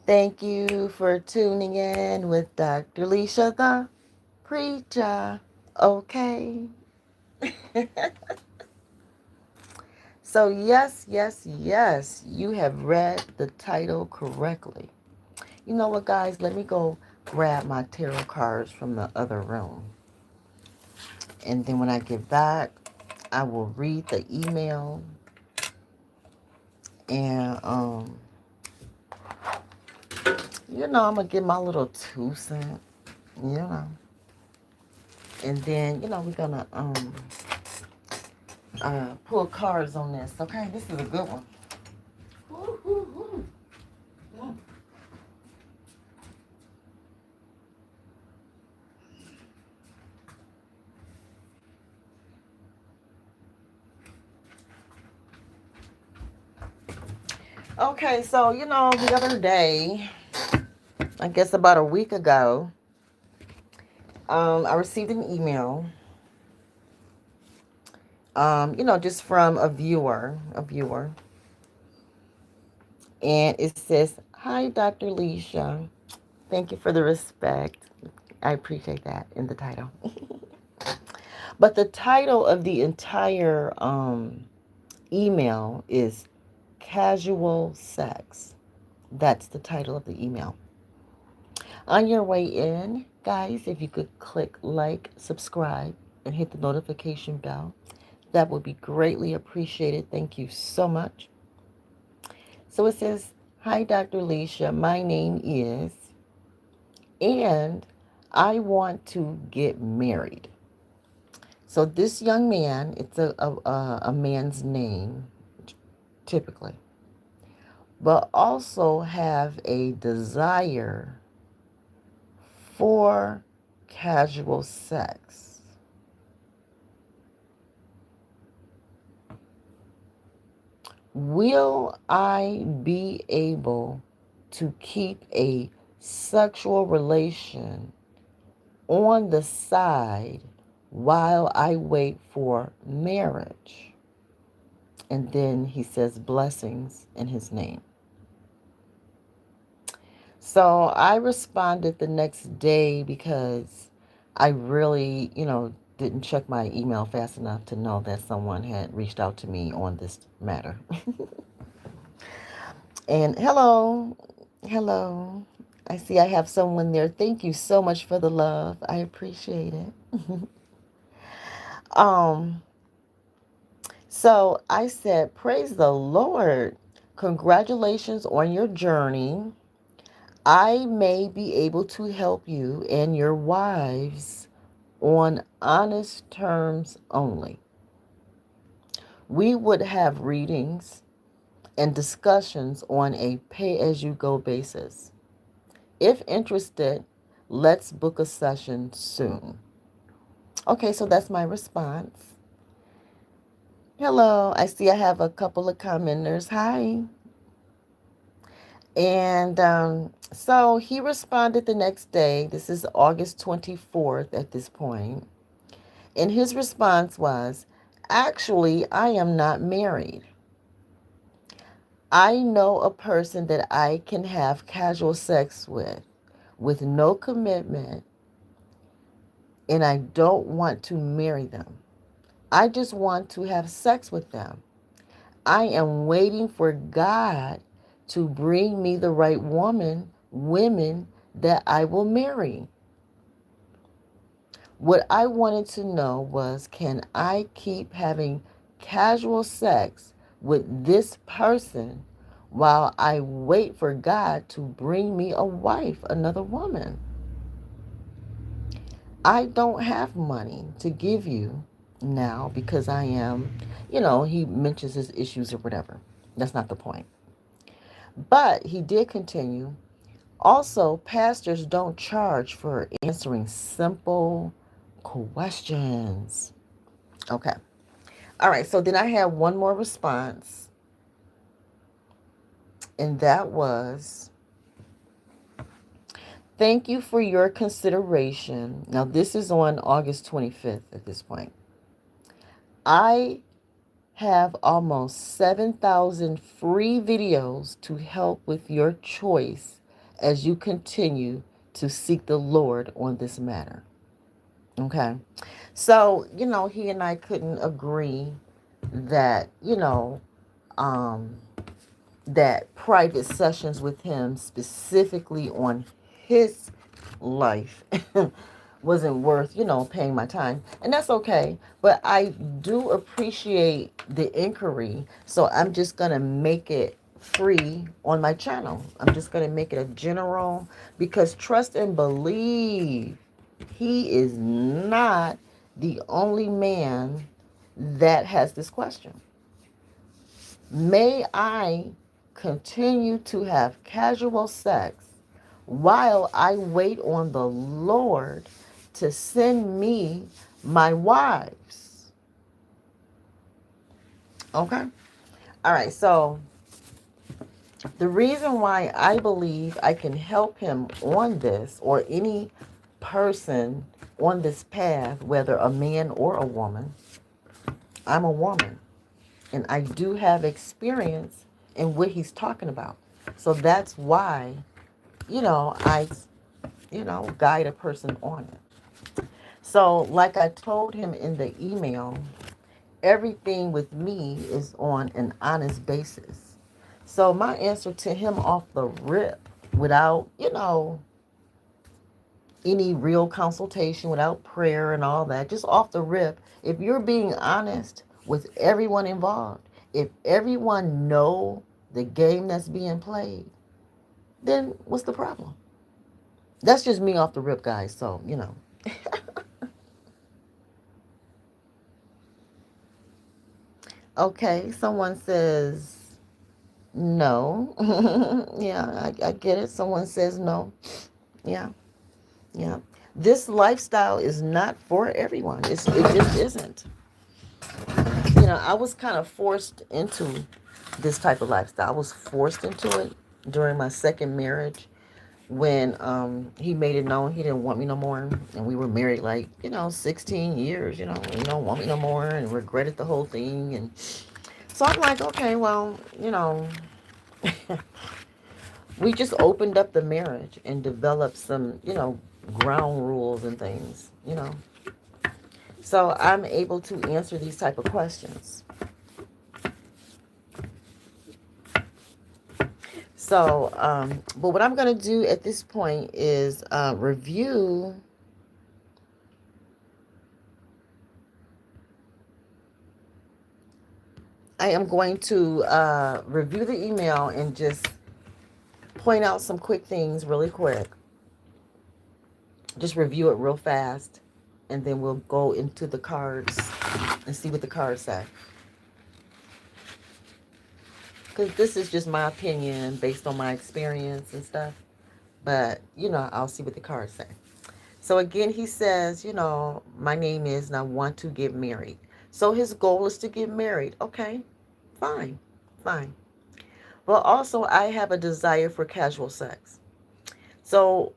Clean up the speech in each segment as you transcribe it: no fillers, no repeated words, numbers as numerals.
Thank you for tuning in with Dr. Leisha, the Preacha-OK. So, yes, you have read the title correctly. You know what, guys? Let me go grab my tarot cards from the other room. And then when I get back, I will read the email and, I'm going to give my little 2 cents, you know. And then, we're going to, pull cards on this. Okay, this is a good one. Woo, woo, woo. Mm. Okay, so the other day, I guess about a week ago, I received an email, just from a viewer, and it says, "Hi, Dr. Leisha. Thank you for the respect. I appreciate that in the title." But the title of the entire email is "Casual Sex." That's the title of the email. On your way in, guys, if you could click like, subscribe, and hit the notification bell, that would be greatly appreciated. Thank you so much. So it says, "Hi, Dr. Leisha. My name is, and I want to get married." So this young man, it's a man's name, typically, but also have a desire for casual sex. Will I be able to keep a sexual relation on the side while I wait for marriage? And then he says blessings in his name. So I responded the next day because I really, didn't check my email fast enough to know that someone had reached out to me on this matter. And hello. I see I have someone there. Thank you so much for the love. I appreciate it. um, so I said, "Praise the Lord. Congratulations on your journey. I may be able to help you and your wives on honest terms only. We would have readings and discussions on a pay-as-you-go basis. If interested, let's book a session soon." Okay, so that's my response. Hello, I see I have a couple of commenters. Hi. And so he responded the next day. This is August 24th at this point. And his response was, "Actually, I am not married. I know a person that I can have casual sex with no commitment, and I don't want to marry them. I just want to have sex with them. I am waiting for God to bring me the right women that I will marry. What I wanted to know was, can I keep having casual sex with this person while I wait for God to bring me a wife, another woman? I don't have money to give you now because I am, he mentions his issues or whatever. That's not the point. But he did continue. Also, pastors don't charge for answering simple questions. Okay. All right. So then I have one more response, and that was, "Thank you for your consideration." Now, this is on August 25th at this point. "I have almost 7,000 free videos to help with your choice as you continue to seek the Lord on this matter. Okay. So, he and I couldn't agree that, um, that private sessions with him specifically on his life wasn't worth, paying my time. And that's okay. But I do appreciate the inquiry. So I'm just going to make it free on my channel. I'm just going to make it a general, because trust and believe, he is not the only man that has this question. May I continue to have casual sex while I wait on the Lord to send me my wives? Okay? All right, so the reason why I believe I can help him on this, or any person on this path, whether a man or a woman, I'm a woman. And I do have experience in what he's talking about. So that's why, I, guide a person on it. So, like I told him in the email, everything with me is on an honest basis. So, my answer to him off the rip, without, any real consultation, without prayer and all that, just off the rip, if you're being honest with everyone involved, if everyone know the game that's being played, then what's the problem? That's just me off the rip, guys. So, Okay, someone says no. Yeah, I get it. Someone says no. Yeah, yeah. This lifestyle is not for everyone. It just isn't. I was kind of forced into this type of lifestyle. I was forced into it during my second marriage, when he made it known he didn't want me no more, and we were married like 16 years. He don't want me no more, and regretted the whole thing. And so I'm like, okay, well, we just opened up the marriage and developed some ground rules and things. So I'm able to answer these type of questions. So, but what I'm going to do at this point is review. I am going to review the email and just point out some quick things really quick. Just review it real fast, and then we'll go into the cards and see what the cards say. Because this is just my opinion based on my experience and stuff. But, I'll see what the cards say. So again, he says, my name is, and I want to get married. So his goal is to get married. Okay, fine, fine. Well, also, I have a desire for casual sex. So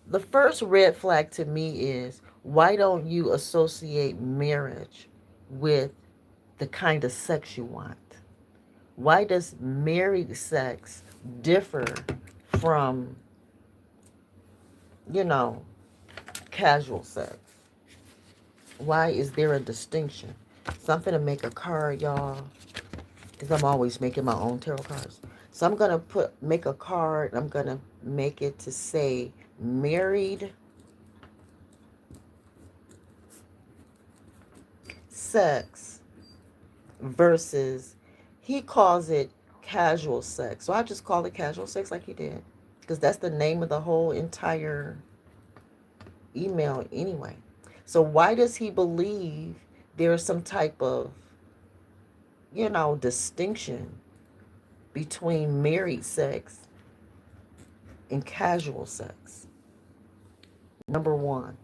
the first red flag to me is, why don't you associate marriage with the kind of sex you want? Why does married sex differ from, you know, casual sex? Why is there a distinction? So I'm going to make a card, y'all, because I'm always making my own tarot cards. So I'm going to make a card. I'm going to make it to say married sex versus, he calls it casual sex. So I just call it casual sex like he did, because that's the name of the whole entire email anyway. So why does he believe there's some type of, distinction between married sex and casual sex? Number one.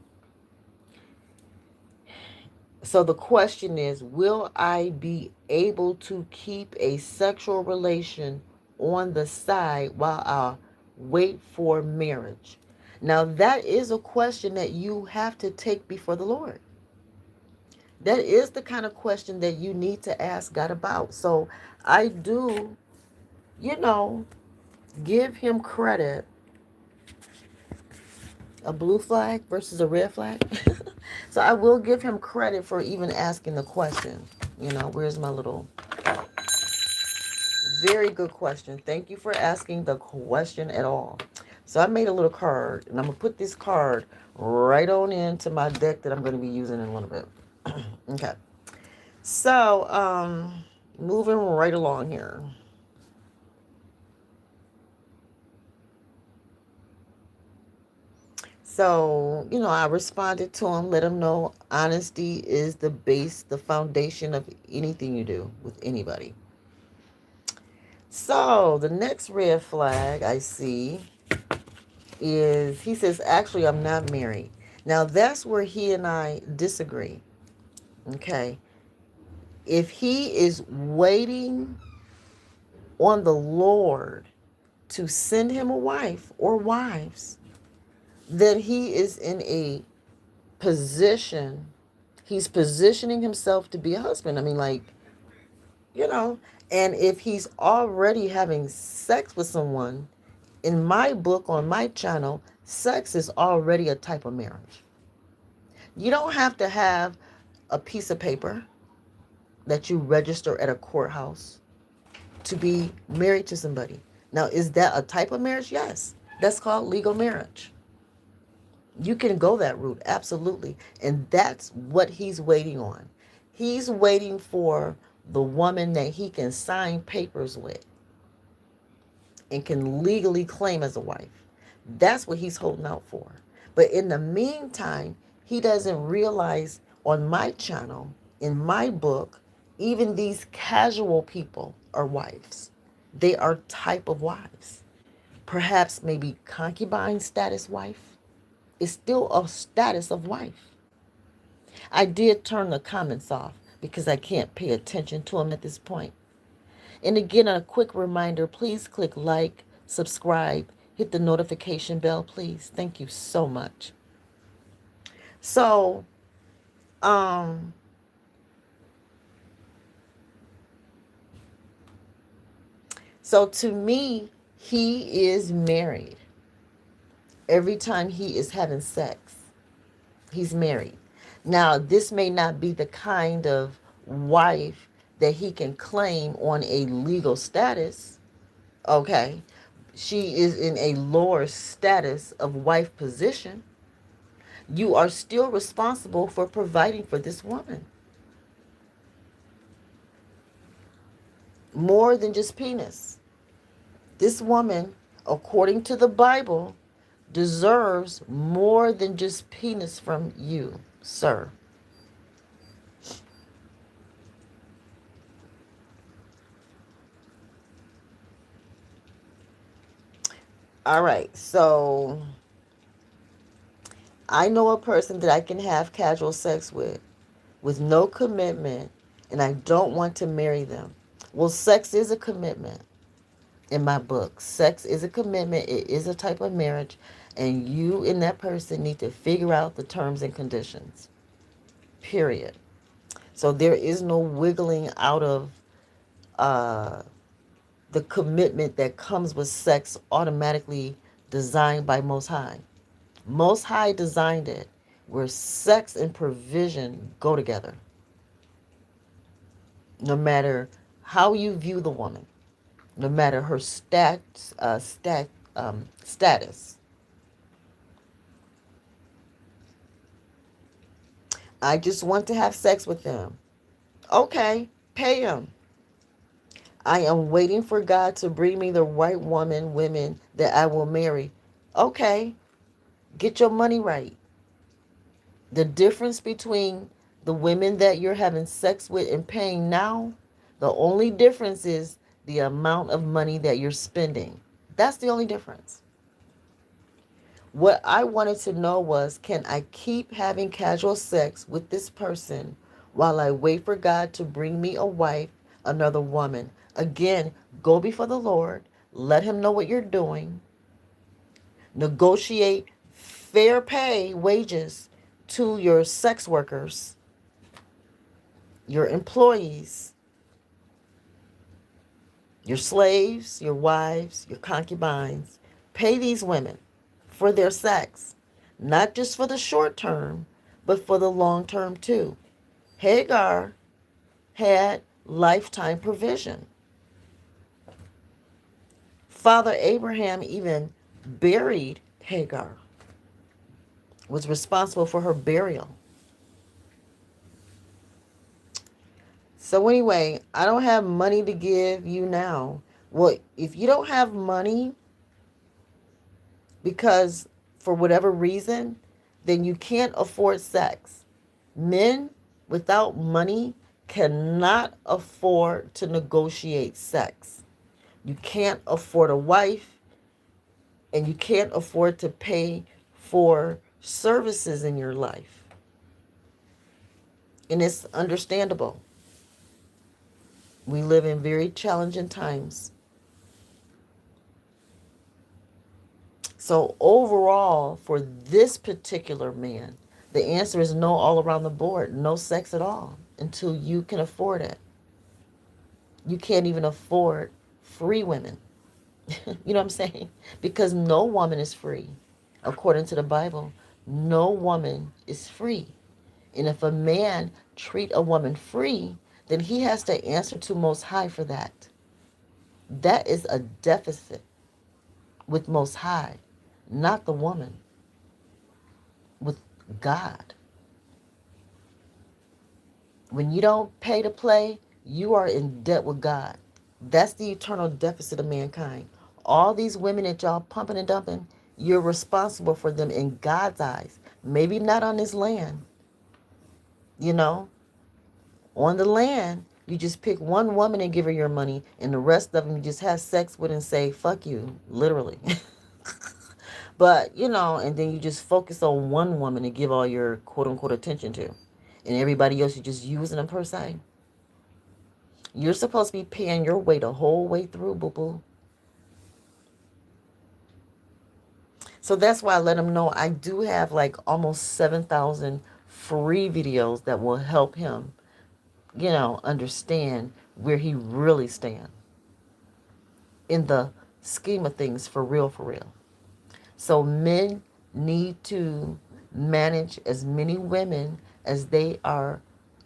So the question is, will I be able to keep a sexual relation on the side while I wait for marriage? Now, that is a question that you have to take before the Lord. That is the kind of question that you need to ask God about. So I do, you know, give him credit A blue flag versus a red flag. So I will give him credit for even asking the question. Where's my little. Very good question. Thank you for asking the question at all. So I made a little card, and I'm going to put this card right on into my deck that I'm going to be using in a little bit. Okay. So, moving right along here. So, I responded to him, let him know honesty is the base, the foundation of anything you do with anybody. So, the next red flag I see is he says, actually, I'm not married. Now, that's where he and I disagree. Okay. If he is waiting on the Lord to send him a wife or wives, then he is in a position, he's positioning himself to be a husband. I mean, like, you know, and if he's already having sex with someone, in my book on my channel, sex is already a type of marriage. You don't have to have a piece of paper that you register at a courthouse to be married to somebody. Now, is that a type of marriage? Yes. That's called legal marriage. You can go that route, absolutely. And that's what he's waiting on. He's waiting for the woman that he can sign papers with and can legally claim as a wife. That's what he's holding out for. But in the meantime, he doesn't realize on my channel, in my book, even these casual people are wives. They are type of wives. Perhaps maybe concubine status wife. It's still a status of wife. I did turn the comments off because I can't pay attention to them at this point. And again, a quick reminder, please click like, subscribe, hit the notification bell, please. Thank you so much. So, um, so to me, he is married. Every time he is having sex, he's married. Now, this may not be the kind of wife that he can claim on a legal status. Okay. She is in a lower status of wife position. You are still responsible for providing for this woman. More than just penis. This woman, according to the Bible, deserves more than just penis from you, sir. All right, so I know a person that I can have casual sex with no commitment, and I don't want to marry them. Well, sex is a commitment in my book. Sex is a commitment. It is a type of marriage, and you and that person need to figure out the terms and conditions. Period. So there is no wiggling out of uh, the commitment that comes with sex automatically designed by Most High. Most High designed it where sex and provision go together, no matter how you view the woman, no matter her status. I just want to have sex with them. Okay, pay him. I am waiting for God to bring me the right women that I will marry. Okay, get your money right. The difference between the women that you're having sex with and paying now, the only difference is the amount of money that you're spending. That's the only difference. What I wanted to know was, can I keep having casual sex with this person while I wait for God to bring me a wife, another woman? Again, go before the Lord, let him know what you're doing, negotiate fair pay wages to your sex workers, your employees, your slaves, your wives, your concubines. Pay these women for their sex. not just for the short term, but for the long term too. Hagar had lifetime provision. Father Abraham even buried Hagar, was responsible for her burial. So, anyway, I don't have money to give you now. Well, if you don't have money because for whatever reason, then you can't afford sex. Men without money cannot afford to negotiate sex. You can't afford a wife and you can't afford to pay for services in your life. And it's understandable. We live in very challenging times. So, overall, for this particular man, the answer is no all around the board. No sex at all until you can afford it. You can't even afford free women. You know what I'm saying? Because no woman is free. According to the Bible, no woman is free. And if a man treat a woman free, then he has to answer to Most High for that. That is a deficit with Most High, not the woman, with God. When you don't pay to play, you are in debt with God. That's the eternal deficit of mankind. All these women that y'all pumping and dumping, you're responsible for them in God's eyes. Maybe not on this land, you know. On the land, you just pick one woman and give her your money, and the rest of them you just have sex with and say, fuck you, literally. But, and then you just focus on one woman and give all your quote unquote attention to. And everybody else you're just using them per se. You're supposed to be paying your way the whole way through, boo boo. So that's why I let him know I do have like almost 7,000 free videos that will help him, understand where he really stands in the scheme of things for real, for real. So men need to manage as many women as they are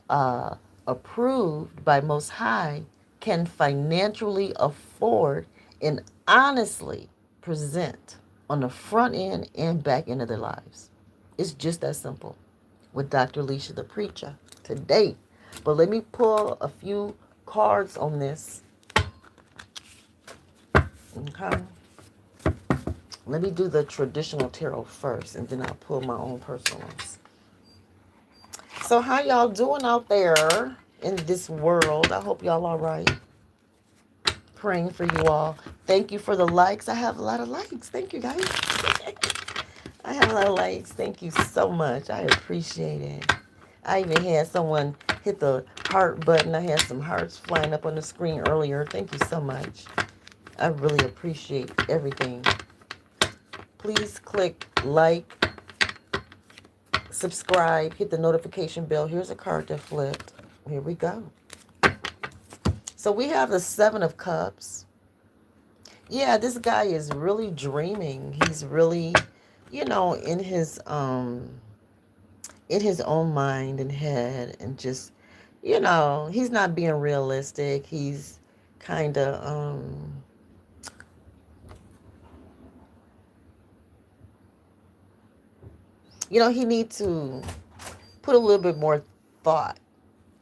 uh, approved by Most High can financially afford and honestly present on the front end and back end of their lives. It's just that simple with Dr. Alicia the Preacher today. But let me pull a few cards on this. Okay. Let me do the traditional tarot first, and then I'll pull my own personal ones. So how y'all doing out there in this world? I hope y'all all right. Praying for you all. Thank you for the likes. I have a lot of likes. Thank you, guys. I have a lot of likes. Thank you so much. I appreciate it. I even had someone hit the heart button. I had some hearts flying up on the screen earlier. Thank you so much. I really appreciate everything. Please click like, subscribe, hit the notification bell. Here's a card that flipped. Here we go. So we have the Seven of Cups. Yeah, this guy is really dreaming. He's really, in his own mind and head, and just, he's not being realistic. He's kind of he needs to put a little bit more thought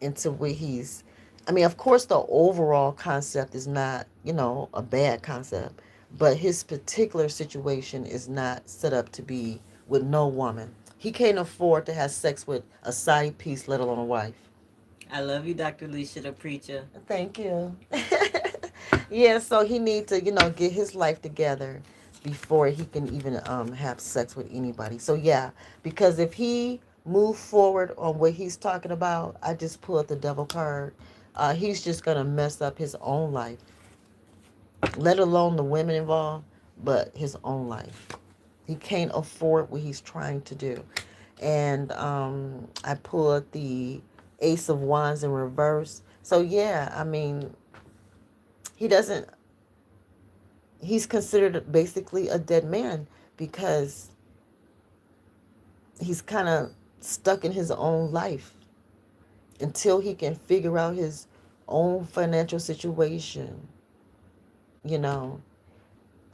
into what he's. I mean, of course, the overall concept is not, a bad concept, but his particular situation is not set up to be with no woman. He can't afford to have sex with a side piece, let alone a wife. I love you, Dr. Alicia the Preacher. Thank you. Yeah, so he needs to, get his life together before he can even have sex with anybody. So yeah, because if he move forward on what he's talking about, I just pulled the devil card. He's just gonna mess up his own life, let alone the women involved, but his own life. He can't afford what he's trying to do. And I pulled the Ace of Wands in reverse. So yeah, I mean, he doesn't he's considered basically a dead man because He's kind of stuck in his own life until he can figure out his own financial situation. You know,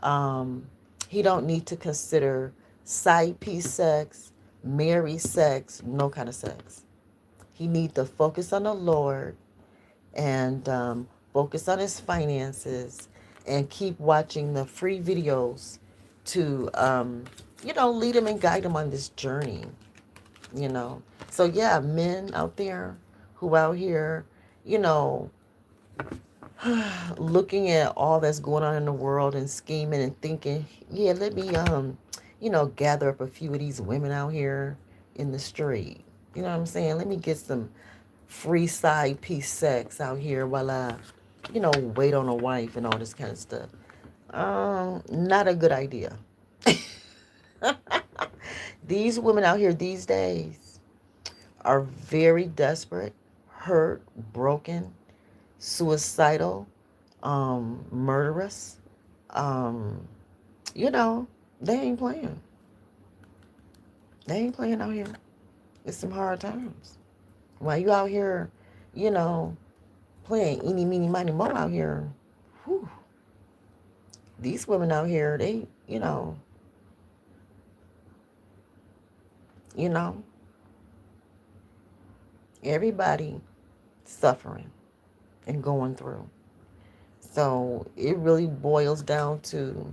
um, he don't need to consider side piece sex, marry sex, no kind of sex. He need to focus on the Lord and focus on his finances and keep watching the free videos to, lead him and guide him on this journey, you know. So, yeah, men out there who out here, you know, looking at all that's going on in the world and scheming and thinking, yeah, let me, gather up a few of these women out here in the street. You know what I'm saying? Let me get some free side piece sex out here while I, wait on a wife and all this kind of stuff. Not a good idea. These women out here these days are very desperate, hurt, broken, suicidal, murderous. Um, you know, they ain't playing. They ain't playing out here. It's some hard times. While you out here, you know, playing eeny, meeny, miny, mo out here, whew, these women out here, they, you know, everybody suffering and going through. So it really boils down to,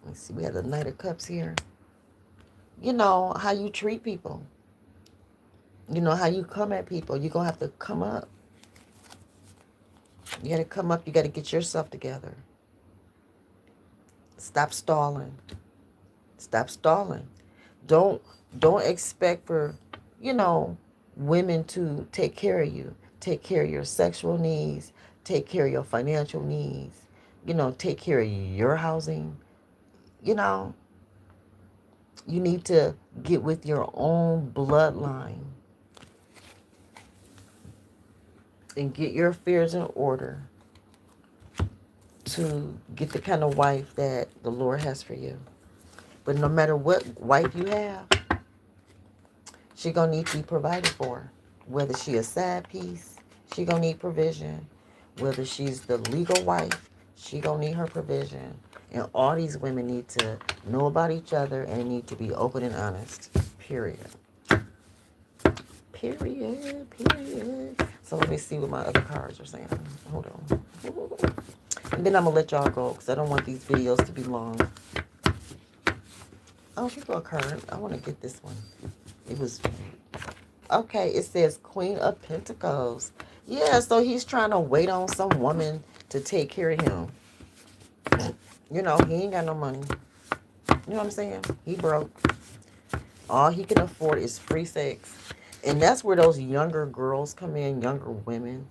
let's see, we have the Knight of Cups here. How you treat people. How you come at people. You're going to have to come up. You got to come up. You got to get yourself together. Stop stalling. Stop stalling. Don't don't expect for, you know, women to take care of you. Take care of your sexual needs, take care of your financial needs, take care of your housing. You know, you need to get with your own bloodline and get your affairs in order to get the kind of wife that the Lord has for you. But no matter what wife you have, she gonna need to be provided for. Whether she a side piece, she gonna need provision. Whether she's the legal wife, she gonna need her provision. And all these women need to know about each other and need to be open and honest. Period. Period. Period. So let me see what my other cards are saying. Hold on. And then I'm gonna let y'all go because I don't want these videos to be long. Oh, here go a card. I want to get this one. It was okay. It says Queen of Pentacles. Yeah, so he's trying to wait on some woman to take care of him. He ain't got no money. You know what I'm saying? He broke. All he can afford is free sex. And that's where those younger girls come in, younger women.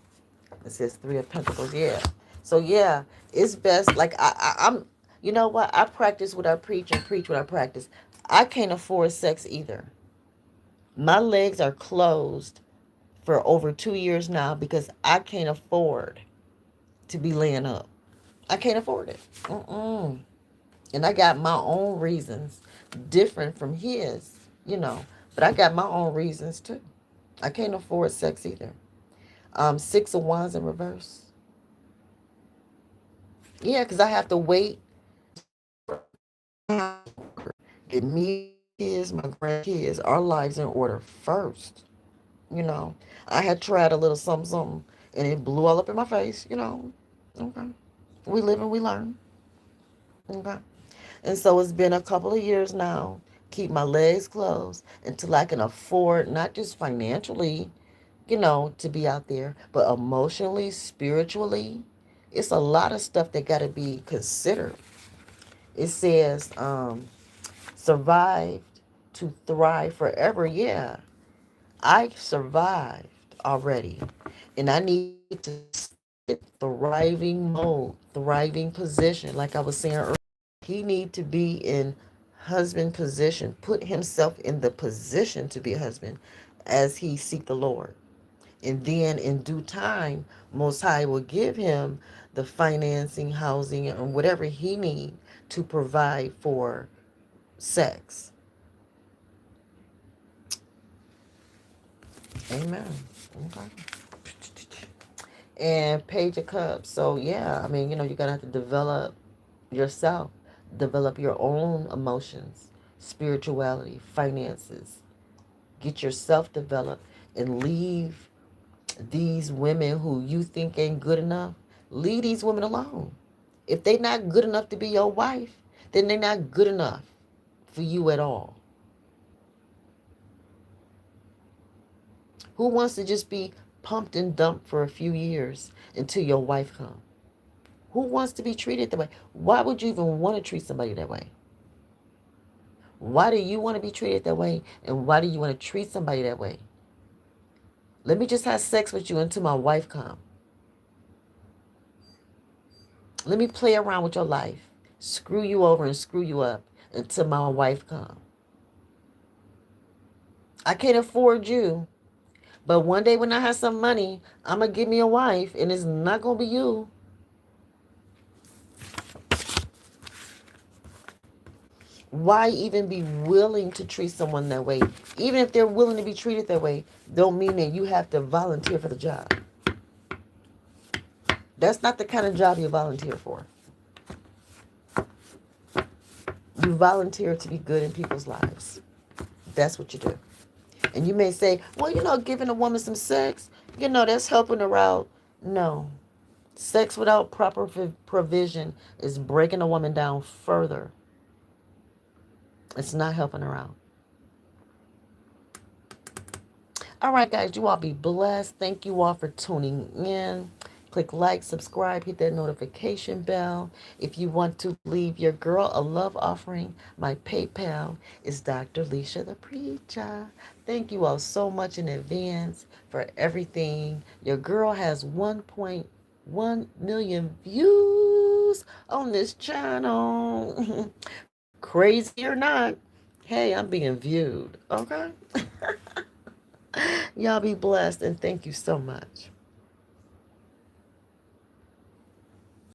It says Three of Pentacles. Yeah. So yeah, it's best. Like I'm. You know what? I practice what I preach and preach what I practice. I can't afford sex either. My legs are closed for over 2 years now because I can't afford to be laying up. I can't afford it. Mm-mm. And I got my own reasons, different from his, But I got my own reasons too. I can't afford sex either. Six of Wands in reverse. Yeah, because I have to wait. Get me, my kids, my grandkids, our lives in order first. You know, I had tried a little something, something, and it blew all up in my face. Okay. We live and we learn. Okay. And so it's been a couple of years now. Keep my legs closed until I can afford, not just financially, to be out there, but emotionally, spiritually. It's a lot of stuff that got to be considered. It says, survived to thrive forever. Yeah, I survived already. And I need to thriving mode, thriving position, like I was saying earlier. He need to be in husband position, put himself in the position to be a husband as he seek the Lord. And then in due time, Most High will give him the financing, housing, and whatever he need to provide for sex. Amen. Okay. And Page of Cups. So yeah, I mean, you're gonna have to develop yourself, develop your own emotions, spirituality, finances. Get yourself developed and leave these women who you think ain't good enough. Leave these women alone. If they're not good enough to be your wife, then they're not good enough for you at all. Who wants to just be pumped and dumped for a few years until your wife comes? Who wants to be treated that way? Why would you even want to treat somebody that way? Why do you want to be treated that way? And why do you want to treat somebody that way? Let me just have sex with you until my wife comes. Let me play around with your life. Screw you over and screw you up until my wife comes. I can't afford you. But one day when I have some money, I'm going to give me a wife and it's not going to be you. Why even be willing to treat someone that way? Even if they're willing to be treated that way, don't mean that you have to volunteer for the job. That's not the kind of job you volunteer for. You volunteer to be good in people's lives. That's what you do. And you may say, well, giving a woman some sex, that's helping her out. No. Sex without proper provision is breaking a woman down further. It's not helping her out. All right, guys, you all be blessed. Thank you all for tuning in. Click like, subscribe, hit that notification bell. If you want to leave your girl a love offering, my PayPal is Dr. Leisha the Preacher. Thank you all so much in advance for everything. Your girl has 1.1 million views on this channel. Crazy or not, hey, I'm being viewed, okay? Y'all be blessed and thank you so much.